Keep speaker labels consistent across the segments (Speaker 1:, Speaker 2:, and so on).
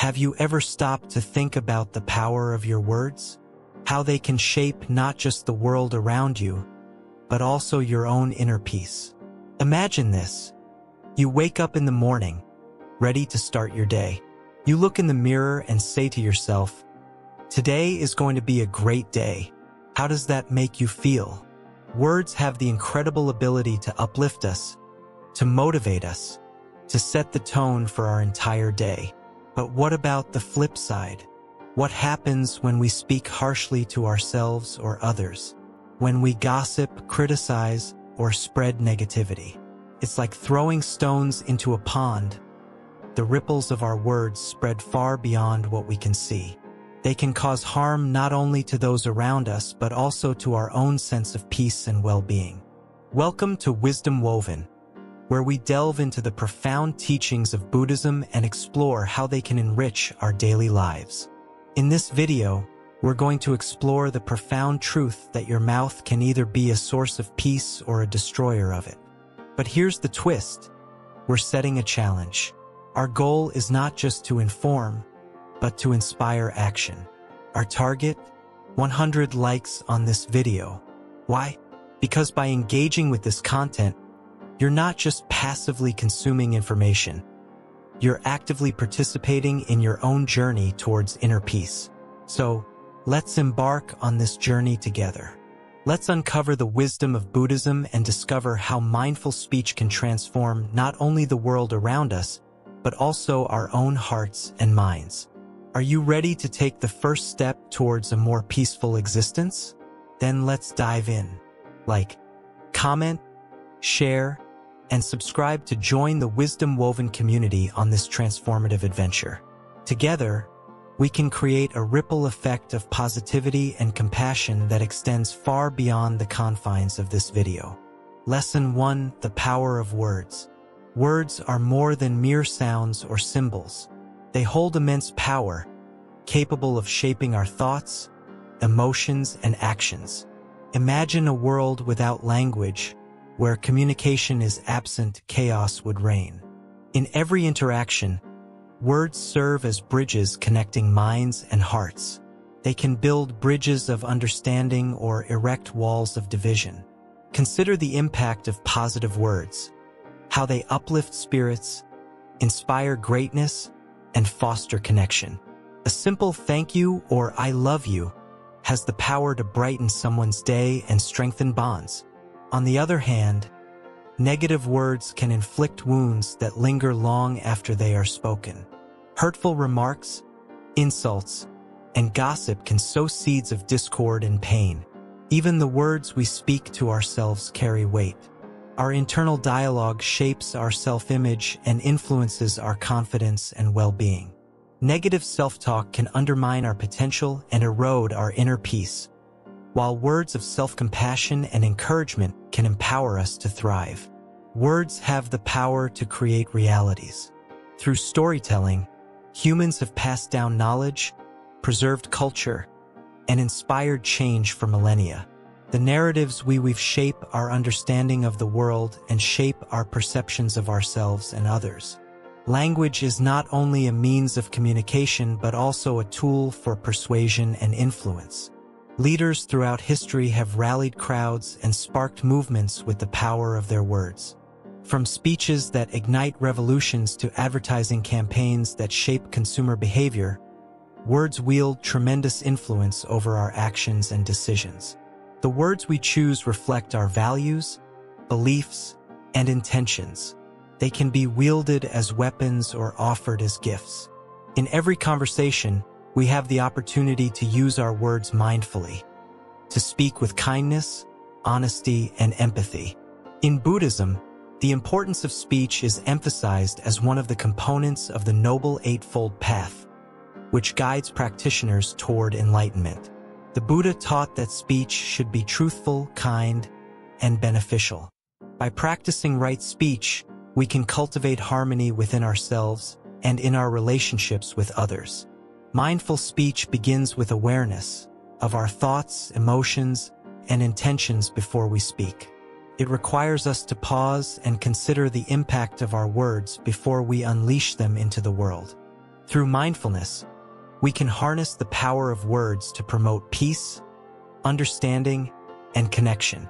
Speaker 1: Have you ever stopped to think about the power of your words? How they can shape not just the world around you, but also your own inner peace. Imagine this. You wake up in the morning, ready to start your day. You look in the mirror and say to yourself, "Today is going to be a great day." How does that make you feel? Words have the incredible ability to uplift us, to motivate us, to set the tone for our entire day. But what about the flip side? What happens when we speak harshly to ourselves or others? When we gossip, criticize, or spread negativity? It's like throwing stones into a pond. The ripples of our words spread far beyond what we can see. They can cause harm not only to those around us, but also to our own sense of peace and well-being. Welcome to Wisdom Woven, where we delve into the profound teachings of Buddhism and explore how they can enrich our daily lives. In this video, we're going to explore the profound truth that your mouth can either be a source of peace or a destroyer of it. But here's the twist. We're setting a challenge. Our goal is not just to inform, but to inspire action. Our target? 100 likes on this video. Why? Because by engaging with this content, you're not just passively consuming information. You're actively participating in your own journey towards inner peace. So, let's embark on this journey together. Let's uncover the wisdom of Buddhism and discover how mindful speech can transform not only the world around us, but also our own hearts and minds. Are you ready to take the first step towards a more peaceful existence? Then let's dive in. Like, comment, share, and subscribe to join the Wisdom Woven community on this transformative adventure. Together, we can create a ripple effect of positivity and compassion that extends far beyond the confines of this video. Lesson 1: The power of words. Words are more than mere sounds or symbols. They hold immense power, capable of shaping our thoughts, emotions, and actions. Imagine a world without language, where communication is absent, chaos would reign. In every interaction, words serve as bridges connecting minds and hearts. They can build bridges of understanding or erect walls of division. Consider the impact of positive words, how they uplift spirits, inspire greatness, and foster connection. A simple thank you or I love you has the power to brighten someone's day and strengthen bonds. On the other hand, negative words can inflict wounds that linger long after they are spoken. Hurtful remarks, insults, and gossip can sow seeds of discord and pain. Even the words we speak to ourselves carry weight. Our internal dialogue shapes our self-image and influences our confidence and well-being. Negative self-talk can undermine our potential and erode our inner peace, while words of self-compassion and encouragement can empower us to thrive. Words have the power to create realities. Through storytelling, humans have passed down knowledge, preserved culture, and inspired change for millennia. The narratives we weave shape our understanding of the world and shape our perceptions of ourselves and others. Language is not only a means of communication but also a tool for persuasion and influence. Leaders throughout history have rallied crowds and sparked movements with the power of their words. From speeches that ignite revolutions to advertising campaigns that shape consumer behavior, words wield tremendous influence over our actions and decisions. The words we choose reflect our values, beliefs, and intentions. They can be wielded as weapons or offered as gifts. In every conversation, we have the opportunity to use our words mindfully, to speak with kindness, honesty, and empathy. In Buddhism, the importance of speech is emphasized as one of the components of the Noble Eightfold Path, which guides practitioners toward enlightenment. The Buddha taught that speech should be truthful, kind, and beneficial. By practicing right speech, we can cultivate harmony within ourselves and in our relationships with others. Mindful speech begins with awareness of our thoughts, emotions, and intentions before we speak. It requires us to pause and consider the impact of our words before we unleash them into the world. Through mindfulness, we can harness the power of words to promote peace, understanding, and connection.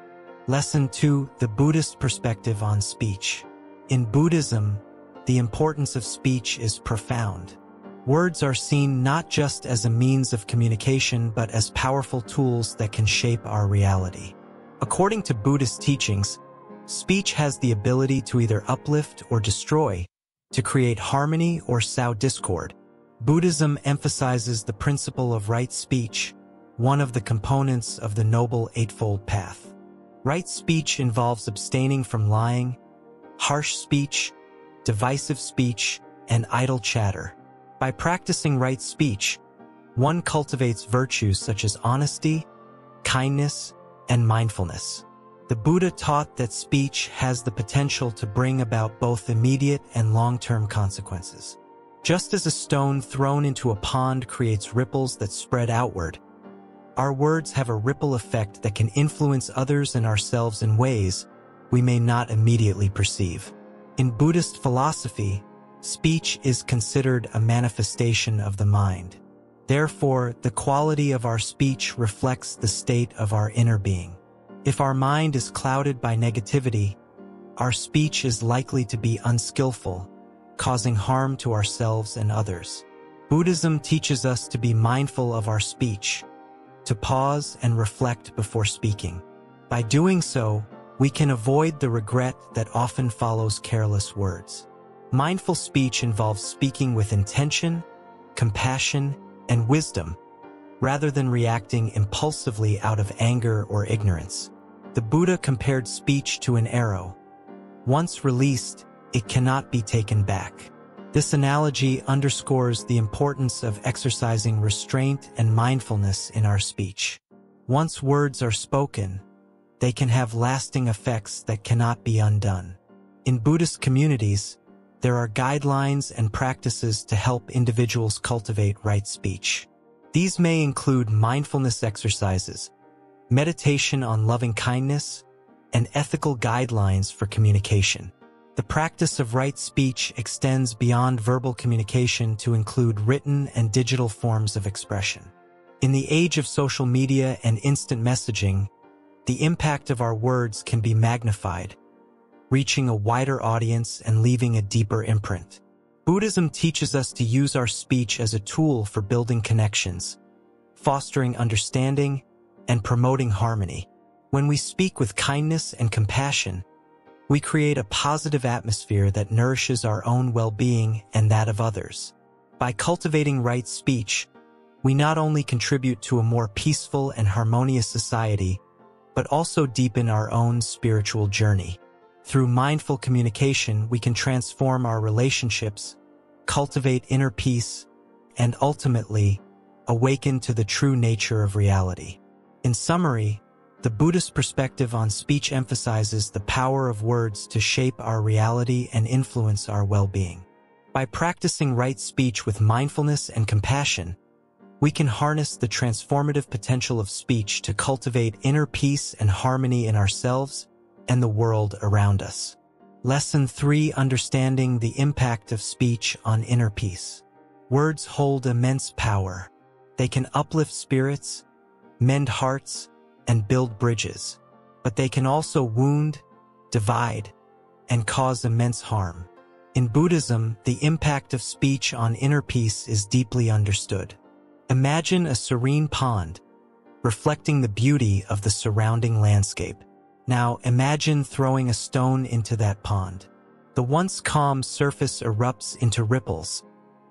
Speaker 1: Lesson 2: The Buddhist Perspective on Speech. In Buddhism, the importance of speech is profound. Words are seen not just as a means of communication but as powerful tools that can shape our reality. According to Buddhist teachings, speech has the ability to either uplift or destroy, to create harmony or sow discord. Buddhism emphasizes the principle of right speech, one of the components of the Noble Eightfold Path. Right speech involves abstaining from lying, harsh speech, divisive speech, and idle chatter. By practicing right speech, one cultivates virtues such as honesty, kindness, and mindfulness. The Buddha taught that speech has the potential to bring about both immediate and long-term consequences. Just as a stone thrown into a pond creates ripples that spread outward, our words have a ripple effect that can influence others and ourselves in ways we may not immediately perceive. In Buddhist philosophy, speech is considered a manifestation of the mind. Therefore, the quality of our speech reflects the state of our inner being. If our mind is clouded by negativity, our speech is likely to be unskillful, causing harm to ourselves and others. Buddhism teaches us to be mindful of our speech, to pause and reflect before speaking. By doing so, we can avoid the regret that often follows careless words. Mindful speech involves speaking with intention, compassion, and wisdom, rather than reacting impulsively out of anger or ignorance. The Buddha compared speech to an arrow. Once released, it cannot be taken back. This analogy underscores the importance of exercising restraint and mindfulness in our speech. Once words are spoken, they can have lasting effects that cannot be undone. In Buddhist communities, there are guidelines and practices to help individuals cultivate right speech. These may include mindfulness exercises, meditation on loving kindness, and ethical guidelines for communication. The practice of right speech extends beyond verbal communication to include written and digital forms of expression. In the age of social media and instant messaging, the impact of our words can be magnified, reaching a wider audience and leaving a deeper imprint. Buddhism teaches us to use our speech as a tool for building connections, fostering understanding, and promoting harmony. When we speak with kindness and compassion, we create a positive atmosphere that nourishes our own well-being and that of others. By cultivating right speech, we not only contribute to a more peaceful and harmonious society, but also deepen our own spiritual journey. Through mindful communication, we can transform our relationships, cultivate inner peace, and ultimately, awaken to the true nature of reality. In summary, the Buddhist perspective on speech emphasizes the power of words to shape our reality and influence our well-being. By practicing right speech with mindfulness and compassion, we can harness the transformative potential of speech to cultivate inner peace and harmony in ourselves and the world around us. Lesson 3: Understanding the impact of speech on inner peace. Words hold immense power. They can uplift spirits, mend hearts, and build bridges, but they can also wound, divide, and cause immense harm. In Buddhism, the impact of speech on inner peace is deeply understood. Imagine a serene pond, reflecting the beauty of the surrounding landscape. Now imagine throwing a stone into that pond. The once calm surface erupts into ripples,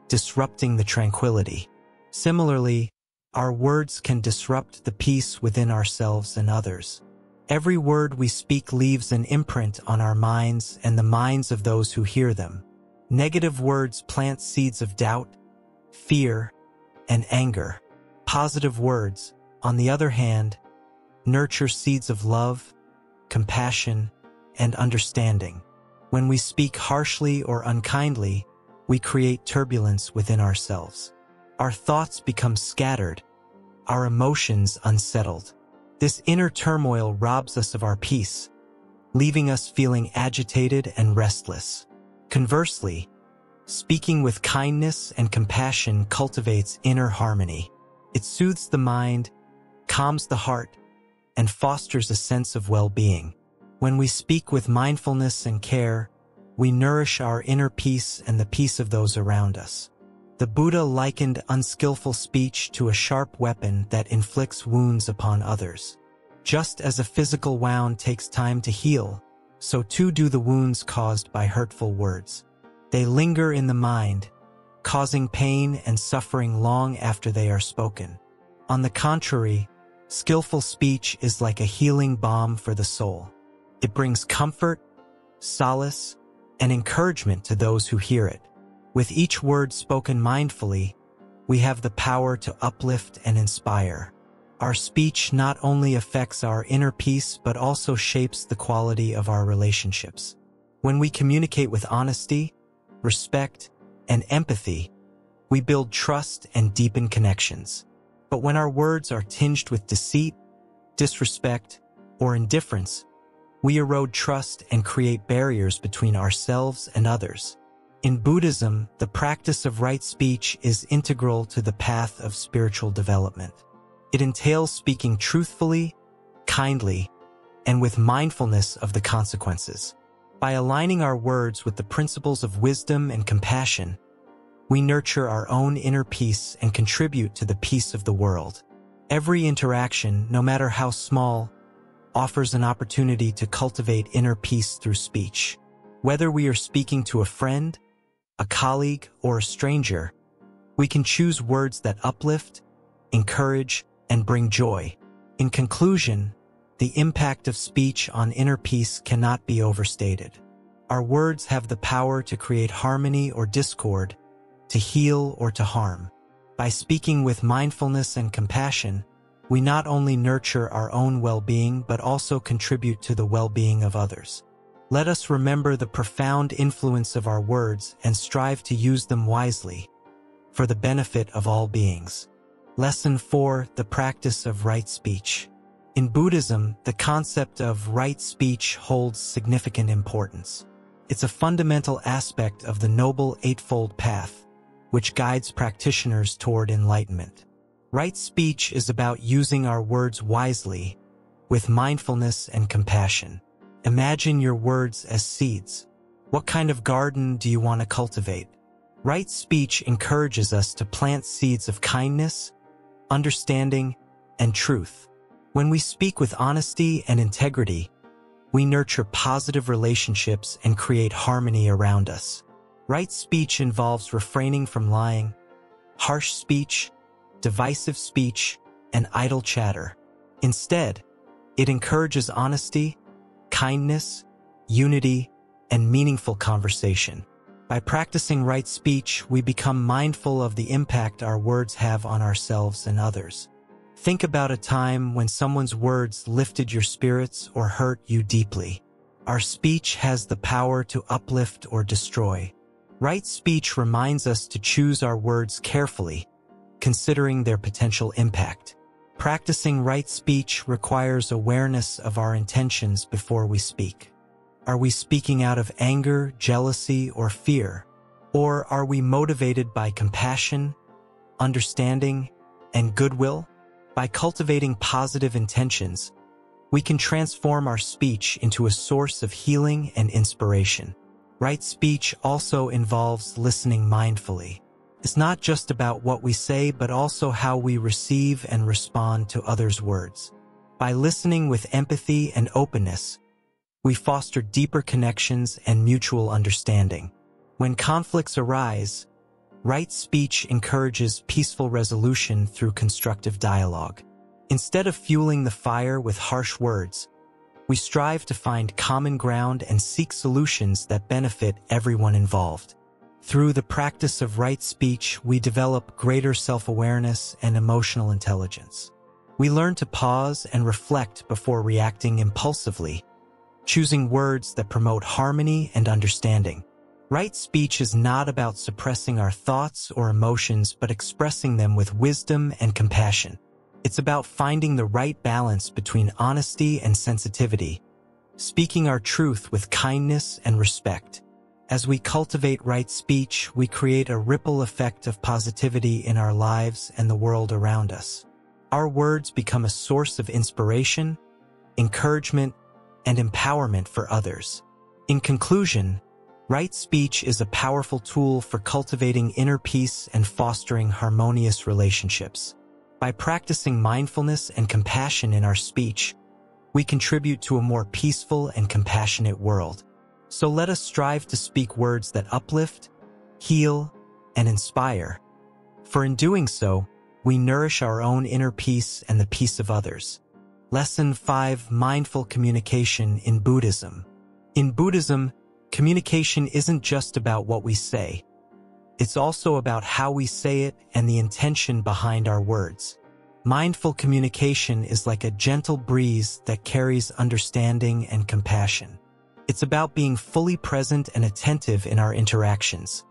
Speaker 1: disrupting the tranquility. Similarly, our words can disrupt the peace within ourselves and others. Every word we speak leaves an imprint on our minds and the minds of those who hear them. Negative words plant seeds of doubt, fear, and anger. Positive words, on the other hand, nurture seeds of love, compassion, and understanding. When we speak harshly or unkindly, we create turbulence within ourselves. Our thoughts become scattered, our emotions unsettled. This inner turmoil robs us of our peace, leaving us feeling agitated and restless. Conversely, Speaking with kindness and compassion cultivates inner harmony. It soothes the mind, calms the heart, and fosters a sense of well-being. When we speak with mindfulness and care, we nourish our inner peace and the peace of those around us. The Buddha likened unskillful speech to a sharp weapon that inflicts wounds upon others. Just as a physical wound takes time to heal, so too do the wounds caused by hurtful words. They linger in the mind, causing pain and suffering long after they are spoken. On the contrary, skillful speech is like a healing balm for the soul. It brings comfort, solace, and encouragement to those who hear it. With each word spoken mindfully, we have the power to uplift and inspire. Our speech not only affects our inner peace but also shapes the quality of our relationships. When we communicate with honesty, respect, and empathy, we build trust and deepen connections. But when our words are tinged with deceit, disrespect, or indifference, we erode trust and create barriers between ourselves and others. In Buddhism, the practice of right speech is integral to the path of spiritual development. It entails speaking truthfully, kindly, and with mindfulness of the consequences. By aligning our words with the principles of wisdom and compassion, we nurture our own inner peace and contribute to the peace of the world. Every interaction, no matter how small, offers an opportunity to cultivate inner peace through speech. Whether we are speaking to a friend, a colleague, or a stranger, we can choose words that uplift, encourage, and bring joy. In conclusion, the impact of speech on inner peace cannot be overstated. Our words have the power to create harmony or discord, to heal or to harm. By speaking with mindfulness and compassion, we not only nurture our own well-being but also contribute to the well-being of others. Let us remember the profound influence of our words and strive to use them wisely for the benefit of all beings. Lesson 4: The practice of right speech. In Buddhism, the concept of right speech holds significant importance. It's a fundamental aspect of the Noble Eightfold Path, which guides practitioners toward enlightenment. Right speech is about using our words wisely, with mindfulness and compassion. Imagine your words as seeds. What kind of garden do you want to cultivate? Right speech encourages us to plant seeds of kindness, understanding, and truth. When we speak with honesty and integrity, we nurture positive relationships and create harmony around us. Right speech involves refraining from lying, harsh speech, divisive speech, and idle chatter. Instead, it encourages honesty, kindness, unity, and meaningful conversation. By practicing right speech, we become mindful of the impact our words have on ourselves and others. Think about a time when someone's words lifted your spirits or hurt you deeply. Our speech has the power to uplift or destroy. Right speech reminds us to choose our words carefully, considering their potential impact. Practicing right speech requires awareness of our intentions before we speak. Are we speaking out of anger, jealousy, or fear? Or are we motivated by compassion, understanding, and goodwill? By cultivating positive intentions, we can transform our speech into a source of healing and inspiration. Right speech also involves listening mindfully. It's not just about what we say, but also how we receive and respond to others' words. By listening with empathy and openness, we foster deeper connections and mutual understanding. When conflicts arise, right speech encourages peaceful resolution through constructive dialogue. Instead of fueling the fire with harsh words, we strive to find common ground and seek solutions that benefit everyone involved. Through the practice of right speech, we develop greater self-awareness and emotional intelligence. We learn to pause and reflect before reacting impulsively, choosing words that promote harmony and understanding. Right speech is not about suppressing our thoughts or emotions, but expressing them with wisdom and compassion. It's about finding the right balance between honesty and sensitivity, speaking our truth with kindness and respect. As we cultivate right speech, we create a ripple effect of positivity in our lives and the world around us. Our words become a source of inspiration, encouragement, and empowerment for others. In conclusion, right speech is a powerful tool for cultivating inner peace and fostering harmonious relationships. By practicing mindfulness and compassion in our speech, we contribute to a more peaceful and compassionate world. So let us strive to speak words that uplift, heal, and inspire. For in doing so, we nourish our own inner peace and the peace of others. Lesson 5: Mindful Communication in Buddhism. In Buddhism, communication isn't just about what we say. It's also about how we say it and the intention behind our words. Mindful communication is like a gentle breeze that carries understanding and compassion. It's about being fully present and attentive in our interactions,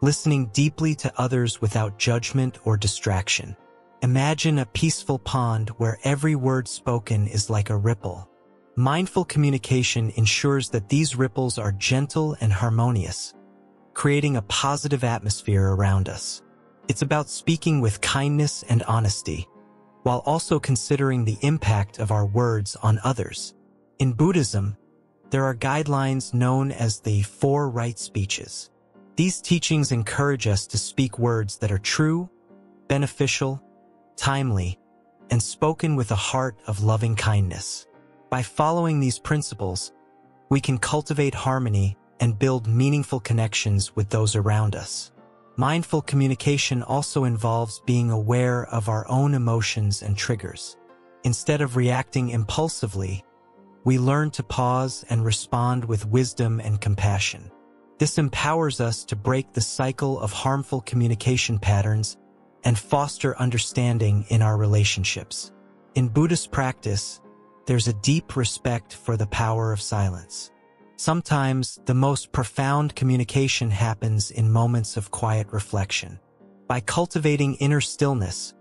Speaker 1: listening deeply to others without judgment or distraction. Imagine a peaceful pond where every word spoken is like a ripple. Mindful communication ensures that these ripples are gentle and harmonious, creating a positive atmosphere around us. It's about speaking with kindness and honesty, while also considering the impact of our words on others. In Buddhism, there are guidelines known as the 4 right speeches. These teachings encourage us to speak words that are true, beneficial, timely, and spoken with a heart of loving kindness. By following these principles, we can cultivate harmony and build meaningful connections with those around us. Mindful communication also involves being aware of our own emotions and triggers. Instead of reacting impulsively, we learn to pause and respond with wisdom and compassion. This empowers us to break the cycle of harmful communication patterns and foster understanding in our relationships. In Buddhist practice, there's a deep respect for the power of silence. Sometimes the most profound communication happens in moments of quiet reflection. By cultivating inner stillness,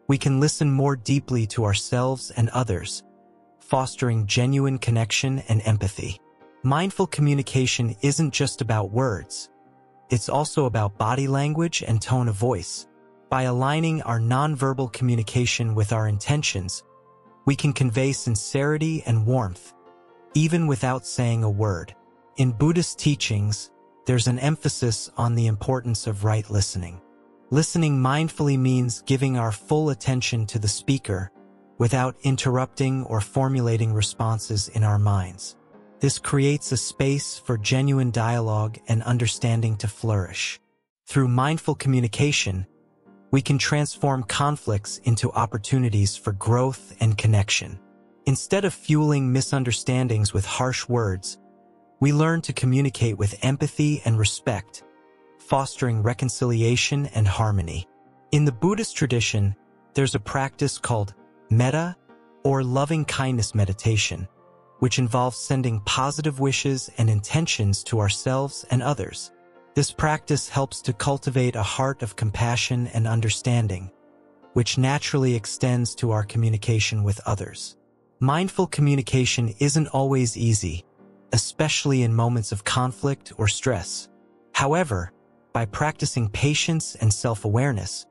Speaker 1: we can listen more deeply to ourselves and others, fostering genuine connection and empathy. Mindful communication isn't just about words. It's also about body language and tone of voice. By aligning our nonverbal communication with our intentions, we can convey sincerity and warmth, even without saying a word. In Buddhist teachings, there's an emphasis on the importance of right listening. Listening mindfully means giving our full attention to the speaker without interrupting or formulating responses in our minds. This creates a space for genuine dialogue and understanding to flourish. Through mindful communication, we can transform conflicts into opportunities for growth and connection. Instead of fueling misunderstandings with harsh words, we learn to communicate with empathy and respect, fostering reconciliation and harmony. In the Buddhist tradition, there's a practice called metta, or loving kindness meditation, which involves sending positive wishes and intentions to ourselves and others. This practice helps to cultivate a heart of compassion and understanding, which naturally extends to our communication with others. Mindful communication isn't always easy, especially in moments of conflict or stress. However, by practicing patience and self-awareness,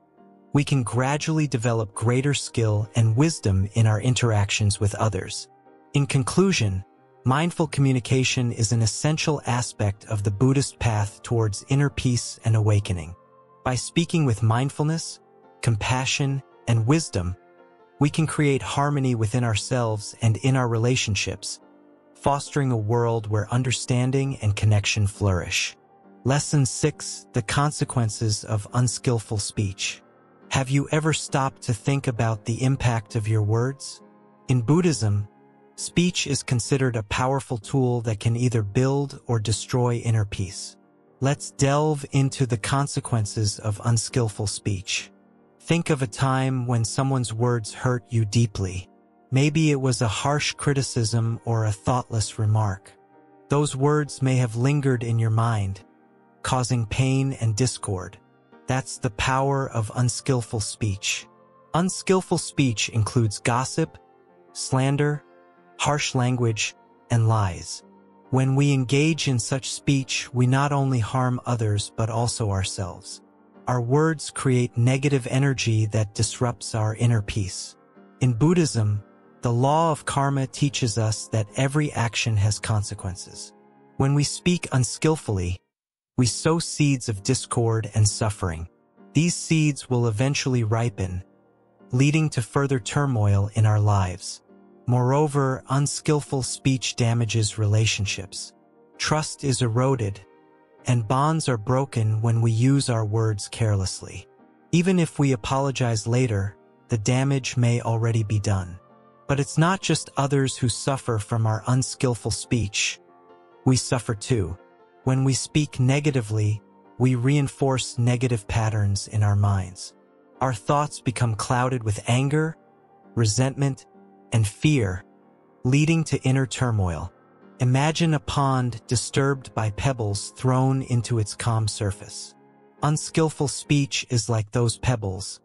Speaker 1: we can gradually develop greater skill and wisdom in our interactions with others. In conclusion, mindful communication is an essential aspect of the Buddhist path towards inner peace and awakening. By speaking with mindfulness, compassion, and wisdom, we can create harmony within ourselves and in our relationships, fostering a world where understanding and connection flourish. Lesson 6: The Consequences of Unskillful Speech. Have you ever stopped to think about the impact of your words? In Buddhism, speech is considered a powerful tool that can either build or destroy inner peace. Let's delve into the consequences of unskillful speech. Think of a time when someone's words hurt you deeply. Maybe it was a harsh criticism or a thoughtless remark. Those words may have lingered in your mind, causing pain and discord. That's the power of unskillful speech. Unskillful speech includes gossip, slander, harsh language, and lies. When we engage in such speech, we not only harm others but also ourselves. Our words create negative energy that disrupts our inner peace. In Buddhism, the law of karma teaches us that every action has consequences. When we speak unskillfully, we sow seeds of discord and suffering. These seeds will eventually ripen, leading to further turmoil in our lives. Moreover, unskillful speech damages relationships. Trust is eroded, and bonds are broken when we use our words carelessly. Even if we apologize later, the damage may already be done. But it's not just others who suffer from our unskillful speech. We suffer too. When we speak negatively, we reinforce negative patterns in our minds. Our thoughts become clouded with anger, resentment, and fear, leading to inner turmoil. Imagine a pond disturbed by pebbles thrown into its calm surface. Unskillful speech is like those pebbles,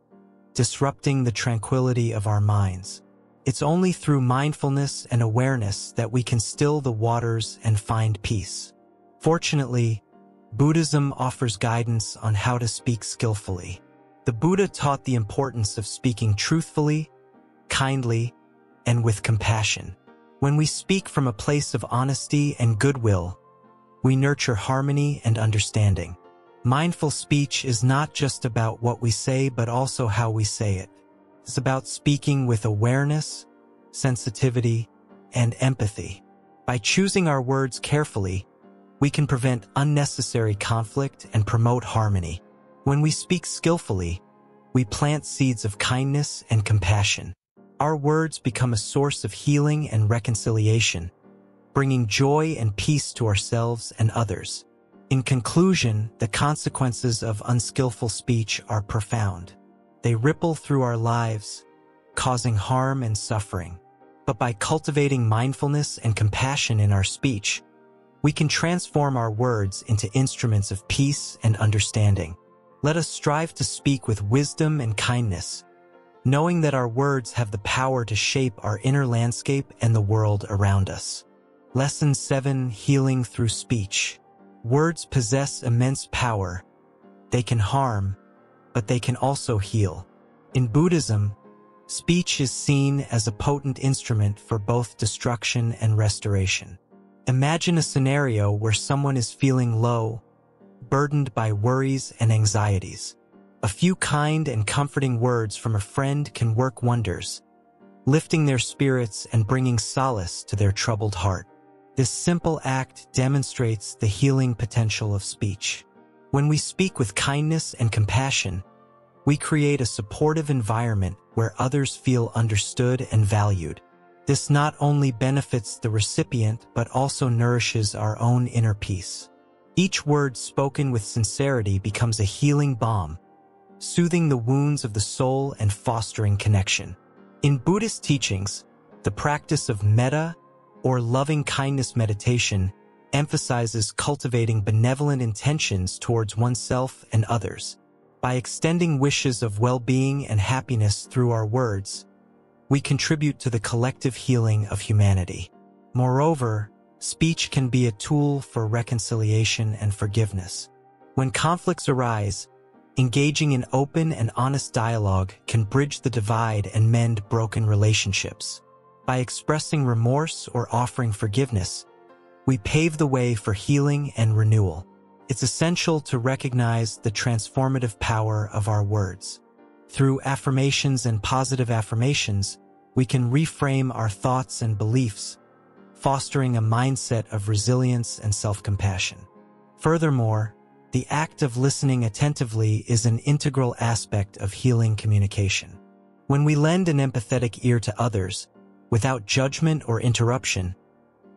Speaker 1: disrupting the tranquility of our minds. It's only through mindfulness and awareness that we can still the waters and find peace. Fortunately, Buddhism offers guidance on how to speak skillfully. The Buddha taught the importance of speaking truthfully, kindly, and with compassion. When we speak from a place of honesty and goodwill, we nurture harmony and understanding. Mindful speech is not just about what we say, but also how we say it. It's about speaking with awareness, sensitivity, and empathy. By choosing our words carefully, we can prevent unnecessary conflict and promote harmony. When we speak skillfully, we plant seeds of kindness and compassion. Our words become a source of healing and reconciliation, bringing joy and peace to ourselves and others. In conclusion, the consequences of unskillful speech are profound. They ripple through our lives, causing harm and suffering. But by cultivating mindfulness and compassion in our speech, we can transform our words into instruments of peace and understanding. Let us strive to speak with wisdom and kindness, knowing that our words have the power to shape our inner landscape and the world around us. Lesson 7: Healing through speech. Words possess immense power. They can harm, but they can also heal. In Buddhism, speech is seen as a potent instrument for both destruction and restoration. Imagine a scenario where someone is feeling low, burdened by worries and anxieties. A few kind and comforting words from a friend can work wonders, lifting their spirits and bringing solace to their troubled heart. This simple act demonstrates the healing potential of speech. When we speak with kindness and compassion, we create a supportive environment where others feel understood and valued. This not only benefits the recipient but also nourishes our own inner peace. Each word spoken with sincerity becomes a healing balm, soothing the wounds of the soul and fostering connection. In Buddhist teachings, the practice of metta, or loving-kindness meditation, emphasizes cultivating benevolent intentions towards oneself and others. By extending wishes of well-being and happiness through our words, we contribute to the collective healing of humanity. Moreover, speech can be a tool for reconciliation and forgiveness. When conflicts arise, engaging in open and honest dialogue can bridge the divide and mend broken relationships. By expressing remorse or offering forgiveness, we pave the way for healing and renewal. It's essential to recognize the transformative power of our words. Through affirmations and positive affirmations, we can reframe our thoughts and beliefs, fostering a mindset of resilience and self-compassion. Furthermore, the act of listening attentively is an integral aspect of healing communication. When we lend an empathetic ear to others, without judgment or interruption,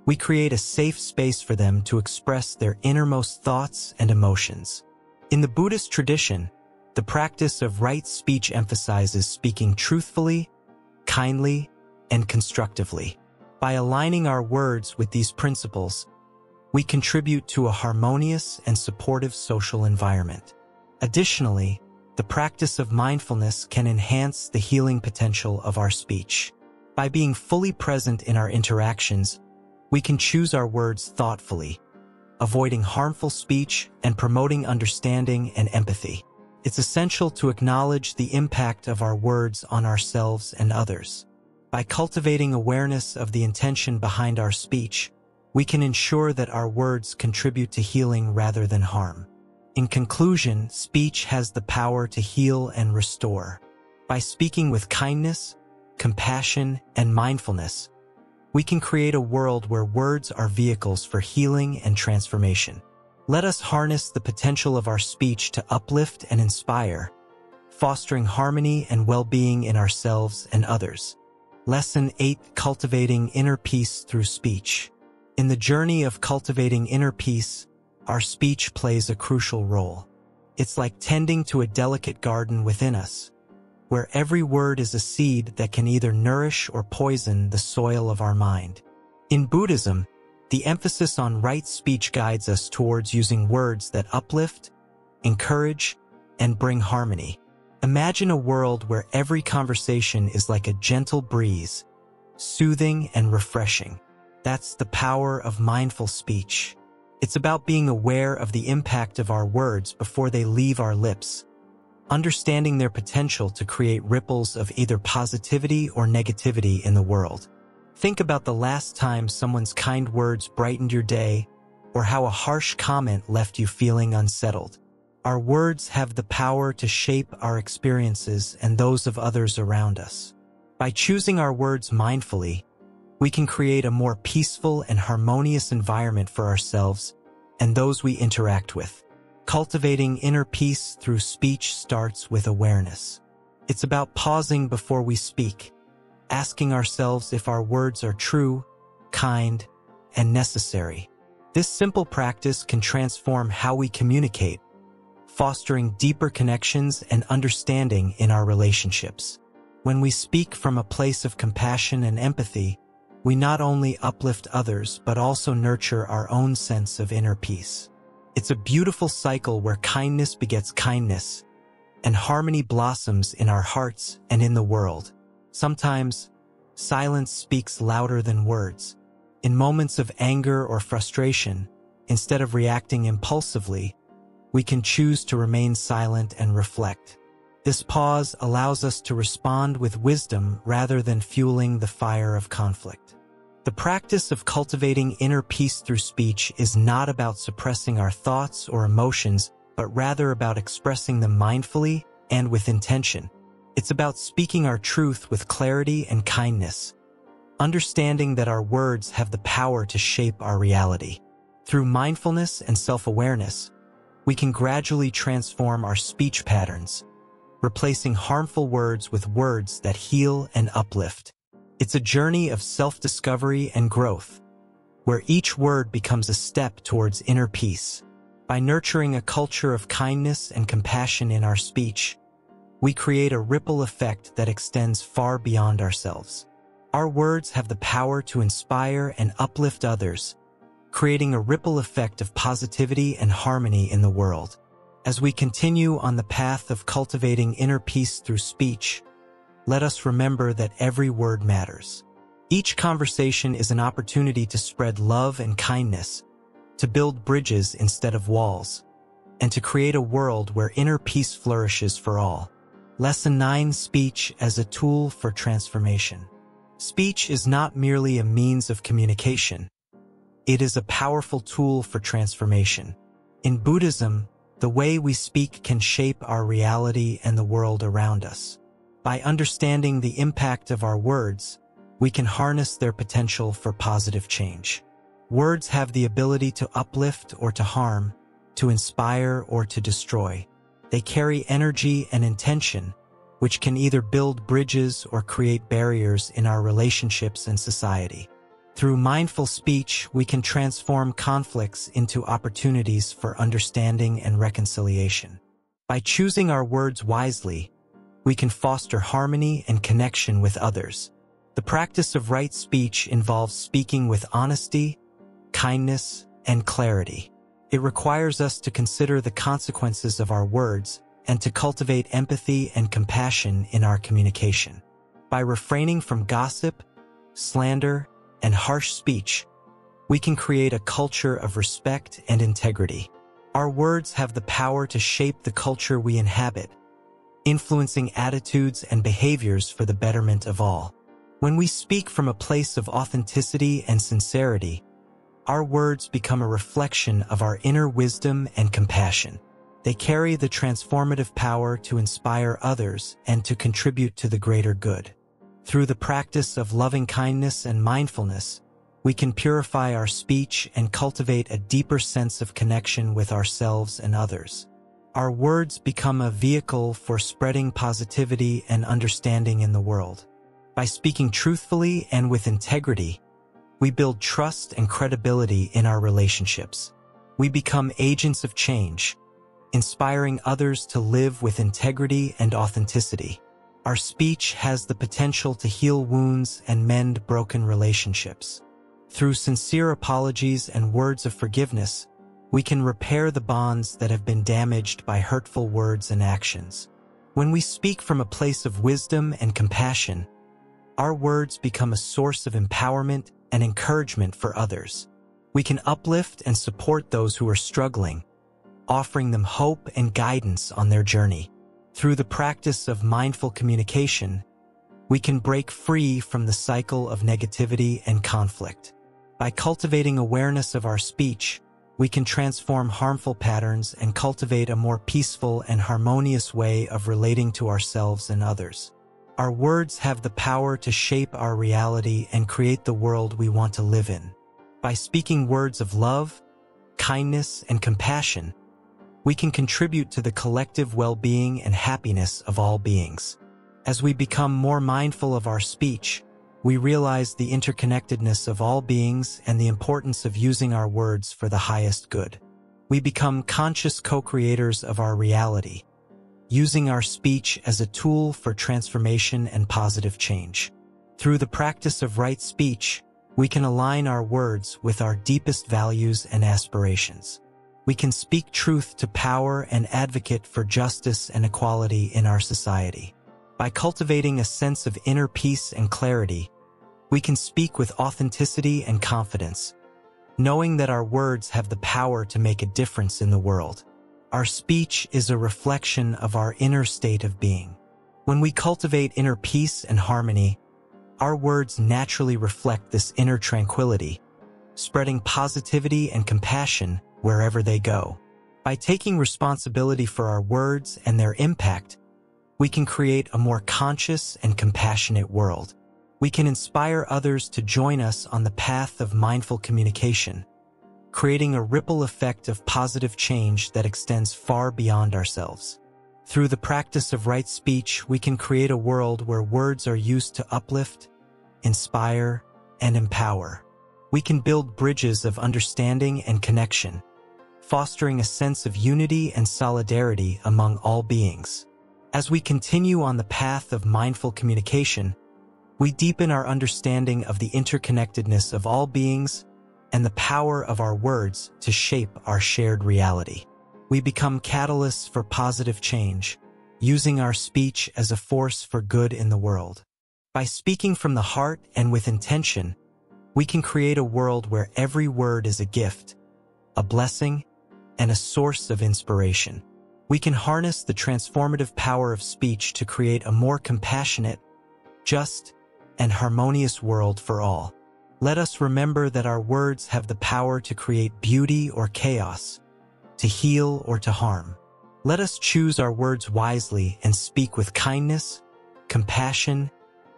Speaker 1: we create a safe space for them to express their innermost thoughts and emotions. In the Buddhist tradition, the practice of right speech emphasizes speaking truthfully, kindly, and constructively. By aligning our words with these principles, we contribute to a harmonious and supportive social environment. Additionally, the practice of mindfulness can enhance the healing potential of our speech. By being fully present in our interactions, We can choose our words thoughtfully, avoiding harmful speech and promoting understanding and empathy. It's essential to acknowledge the impact of our words on ourselves and others. By cultivating awareness of the intention behind our speech, we can ensure that our words contribute to healing rather than harm. In conclusion, speech has the power to heal and restore. By speaking with kindness, compassion, and mindfulness, we can create a world where words are vehicles for healing and transformation. Let us harness the potential of our speech to uplift and inspire, fostering harmony and well-being in ourselves and others. Lesson 8: Cultivating Inner Peace Through Speech. In the journey of cultivating inner peace, our speech plays a crucial role. It's like tending to a delicate garden within us, where every word is a seed that can either nourish or poison the soil of our mind. In Buddhism, the emphasis on right speech guides us towards using words that uplift, encourage, and bring harmony. Imagine a world where every conversation is like a gentle breeze, soothing and refreshing. That's the power of mindful speech. It's about being aware of the impact of our words before they leave our lips, understanding their potential to create ripples of either positivity or negativity in the world. Think about the last time someone's kind words brightened your day, or how a harsh comment left you feeling unsettled. Our words have the power to shape our experiences and those of others around us. By choosing our words mindfully, we can create a more peaceful and harmonious environment for ourselves and those we interact with. Cultivating inner peace through speech starts with awareness. It's about pausing before we speak, asking ourselves if our words are true, kind, and necessary. This simple practice can transform how we communicate, fostering deeper connections and understanding in our relationships. When we speak from a place of compassion and empathy, we not only uplift others but also nurture our own sense of inner peace. It's a beautiful cycle where kindness begets kindness, and harmony blossoms in our hearts and in the world. Sometimes, silence speaks louder than words. In moments of anger or frustration, instead of reacting impulsively, we can choose to remain silent and reflect. This pause allows us to respond with wisdom rather than fueling the fire of conflict. The practice of cultivating inner peace through speech is not about suppressing our thoughts or emotions, but rather about expressing them mindfully and with intention. It's about speaking our truth with clarity and kindness, understanding that our words have the power to shape our reality. Through mindfulness and self-awareness, we can gradually transform our speech patterns, replacing harmful words with words that heal and uplift. It's a journey of self-discovery and growth, where each word becomes a step towards inner peace. By nurturing a culture of kindness and compassion in our speech, we create a ripple effect that extends far beyond ourselves. Our words have the power to inspire and uplift others, creating a ripple effect of positivity and harmony in the world. As we continue on the path of cultivating inner peace through speech, let us remember that every word matters. Each conversation is an opportunity to spread love and kindness, to build bridges instead of walls, and to create a world where inner peace flourishes for all. Lesson 9: Speech as a Tool for Transformation. Speech is not merely a means of communication. It is a powerful tool for transformation. In Buddhism, the way we speak can shape our reality and the world around us. By understanding the impact of our words, we can harness their potential for positive change. Words have the ability to uplift or to harm, to inspire or to destroy. They carry energy and intention, which can either build bridges or create barriers in our relationships and society. Through mindful speech, we can transform conflicts into opportunities for understanding and reconciliation. By choosing our words wisely, we can foster harmony and connection with others. The practice of right speech involves speaking with honesty, kindness, and clarity. It requires us to consider the consequences of our words and to cultivate empathy and compassion in our communication. By refraining from gossip, slander, and harsh speech, we can create a culture of respect and integrity. Our words have the power to shape the culture we inhabit, influencing attitudes and behaviors for the betterment of all. When we speak from a place of authenticity and sincerity, our words become a reflection of our inner wisdom and compassion. They carry the transformative power to inspire others and to contribute to the greater good. Through the practice of loving kindness and mindfulness, we can purify our speech and cultivate a deeper sense of connection with ourselves and others. Our words become a vehicle for spreading positivity and understanding in the world. By speaking truthfully and with integrity, we build trust and credibility in our relationships. We become agents of change, inspiring others to live with integrity and authenticity. Our speech has the potential to heal wounds and mend broken relationships. Through sincere apologies and words of forgiveness, we can repair the bonds that have been damaged by hurtful words and actions. When we speak from a place of wisdom and compassion, our words become a source of empowerment and encouragement for others. We can uplift and support those who are struggling, offering them hope and guidance on their journey. Through the practice of mindful communication, we can break free from the cycle of negativity and conflict. By cultivating awareness of our speech, we can transform harmful patterns and cultivate a more peaceful and harmonious way of relating to ourselves and others. Our words have the power to shape our reality and create the world we want to live in. By speaking words of love, kindness, and compassion, we can contribute to the collective well-being and happiness of all beings. As we become more mindful of our speech, we realize the interconnectedness of all beings and the importance of using our words for the highest good. We become conscious co-creators of our reality, using our speech as a tool for transformation and positive change. Through the practice of right speech, we can align our words with our deepest values and aspirations. We can speak truth to power and advocate for justice and equality in our society. By cultivating a sense of inner peace and clarity, we can speak with authenticity and confidence, knowing that our words have the power to make a difference in the world. Our speech is a reflection of our inner state of being. When we cultivate inner peace and harmony, our words naturally reflect this inner tranquility, spreading positivity and compassion wherever they go. By taking responsibility for our words and their impact, we can create a more conscious and compassionate world. We can inspire others to join us on the path of mindful communication, creating a ripple effect of positive change that extends far beyond ourselves. Through the practice of right speech, we can create a world where words are used to uplift, inspire, and empower. We can build bridges of understanding and connection, fostering a sense of unity and solidarity among all beings. As we continue on the path of mindful communication, we deepen our understanding of the interconnectedness of all beings and the power of our words to shape our shared reality. We become catalysts for positive change, using our speech as a force for good in the world. By speaking from the heart and with intention, we can create a world where every word is a gift, a blessing, and a source of inspiration. We can harness the transformative power of speech to create a more compassionate, just, and harmonious world for all. Let us remember that our words have the power to create beauty or chaos, to heal or to harm. Let us choose our words wisely and speak with kindness, compassion,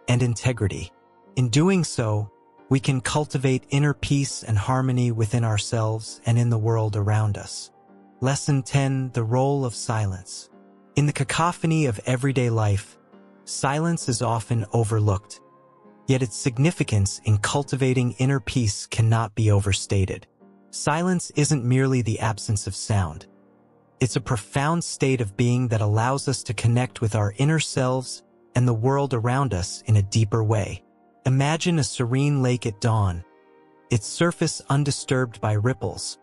Speaker 1: and integrity. In doing so, we can cultivate inner peace and harmony within ourselves and in the world around us. Lesson 10: The Role of Silence. In the cacophony of everyday life, silence is often overlooked, yet its significance in cultivating inner peace cannot be overstated. Silence isn't merely the absence of sound. It's a profound state of being that allows us to connect with our inner selves and the world around us in a deeper way. Imagine a serene lake at dawn, its surface undisturbed by ripples,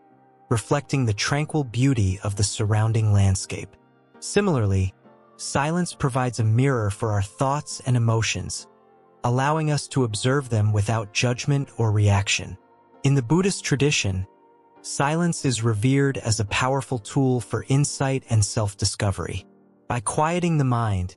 Speaker 1: reflecting the tranquil beauty of the surrounding landscape. Similarly, silence provides a mirror for our thoughts and emotions, allowing us to observe them without judgment or reaction. In the Buddhist tradition, silence is revered as a powerful tool for insight and self-discovery. By quieting the mind,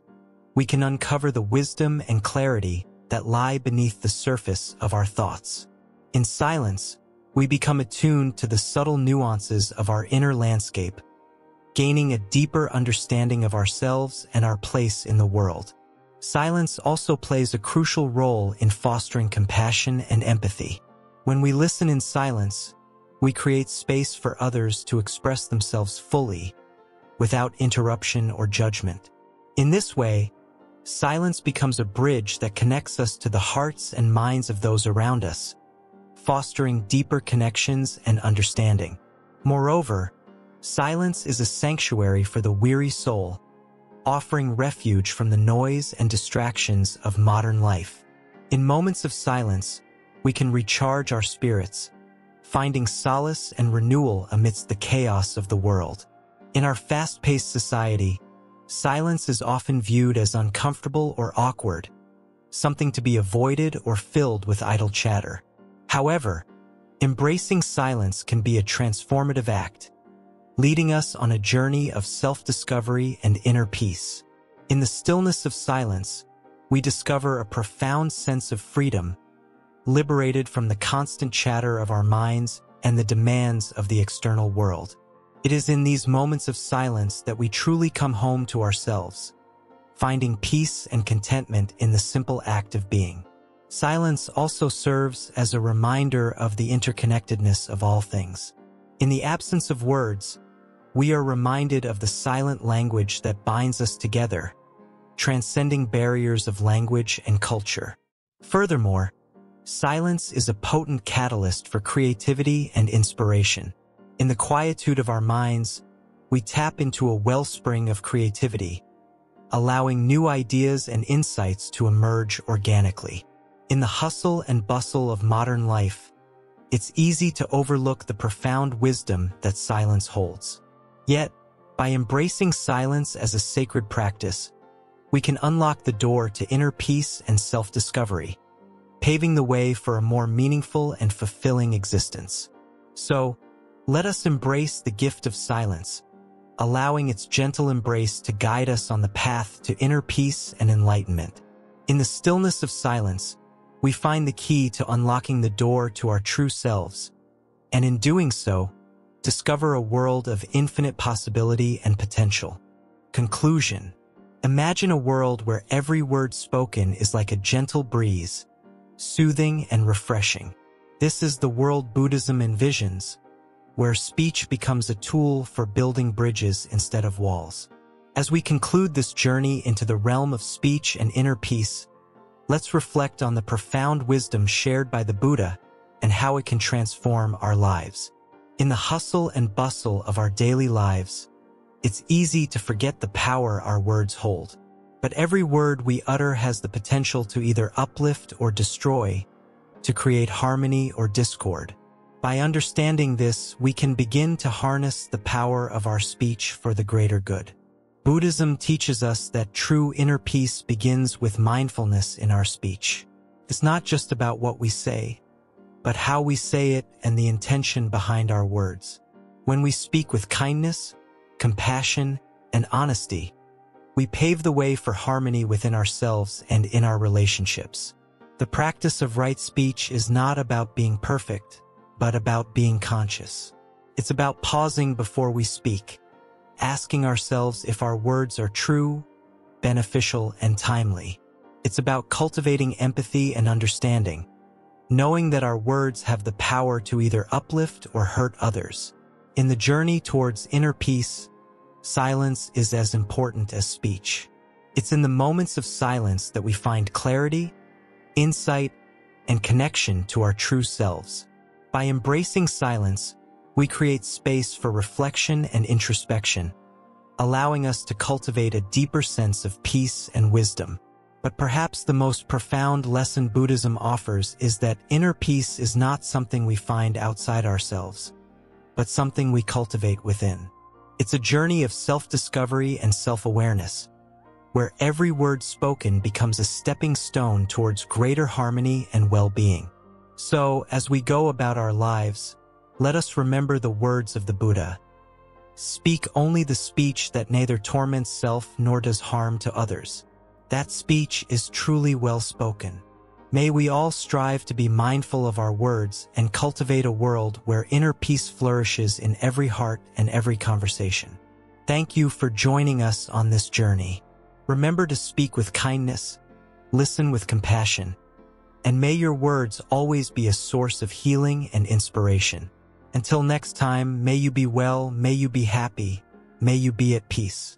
Speaker 1: we can uncover the wisdom and clarity that lie beneath the surface of our thoughts. In silence, we become attuned to the subtle nuances of our inner landscape, gaining a deeper understanding of ourselves and our place in the world. Silence also plays a crucial role in fostering compassion and empathy. When we listen in silence, we create space for others to express themselves fully, without interruption or judgment. In this way, silence becomes a bridge that connects us to the hearts and minds of those around us, fostering deeper connections and understanding. Moreover, silence is a sanctuary for the weary soul, offering refuge from the noise and distractions of modern life. In moments of silence, we can recharge our spirits, finding solace and renewal amidst the chaos of the world. In our fast-paced society, silence is often viewed as uncomfortable or awkward, something to be avoided or filled with idle chatter. However, embracing silence can be a transformative act, leading us on a journey of self-discovery and inner peace. In the stillness of silence, we discover a profound sense of freedom, liberated from the constant chatter of our minds and the demands of the external world. It is in these moments of silence that we truly come home to ourselves, finding peace and contentment in the simple act of being. Silence also serves as a reminder of the interconnectedness of all things. In the absence of words, we are reminded of the silent language that binds us together, transcending barriers of language and culture. Furthermore, silence is a potent catalyst for creativity and inspiration. In the quietude of our minds, we tap into a wellspring of creativity, allowing new ideas and insights to emerge organically. In the hustle and bustle of modern life, it's easy to overlook the profound wisdom that silence holds. Yet, by embracing silence as a sacred practice, we can unlock the door to inner peace and self-discovery, paving the way for a more meaningful and fulfilling existence. So, let us embrace the gift of silence, allowing its gentle embrace to guide us on the path to inner peace and enlightenment. In the stillness of silence, we find the key to unlocking the door to our true selves, and in doing so, discover a world of infinite possibility and potential. Conclusion: imagine a world where every word spoken is like a gentle breeze, soothing and refreshing. This is the world Buddhism envisions, where speech becomes a tool for building bridges instead of walls. As we conclude this journey into the realm of speech and inner peace, let's reflect on the profound wisdom shared by the Buddha and how it can transform our lives. In the hustle and bustle of our daily lives, it's easy to forget the power our words hold. But every word we utter has the potential to either uplift or destroy, to create harmony or discord. By understanding this, we can begin to harness the power of our speech for the greater good. Buddhism teaches us that true inner peace begins with mindfulness in our speech. It's not just about what we say, but how we say it and the intention behind our words. When we speak with kindness, compassion, and honesty, we pave the way for harmony within ourselves and in our relationships. The practice of right speech is not about being perfect, but about being conscious. It's about pausing before we speak, asking ourselves if our words are true, beneficial, and timely. It's about cultivating empathy and understanding, knowing that our words have the power to either uplift or hurt others. In the journey towards inner peace, silence is as important as speech. It's in the moments of silence that we find clarity, insight, and connection to our true selves. By embracing silence, we create space for reflection and introspection, allowing us to cultivate a deeper sense of peace and wisdom. But perhaps the most profound lesson Buddhism offers is that inner peace is not something we find outside ourselves, but something we cultivate within. It's a journey of self-discovery and self-awareness, where every word spoken becomes a stepping stone towards greater harmony and well-being. So, as we go about our lives, let us remember the words of the Buddha. Speak only the speech that neither torments self nor does harm to others. That speech is truly well spoken. May we all strive to be mindful of our words and cultivate a world where inner peace flourishes in every heart and every conversation. Thank you for joining us on this journey. Remember to speak with kindness, listen with compassion, and may your words always be a source of healing and inspiration. Until next time, may you be well, may you be happy, may you be at peace.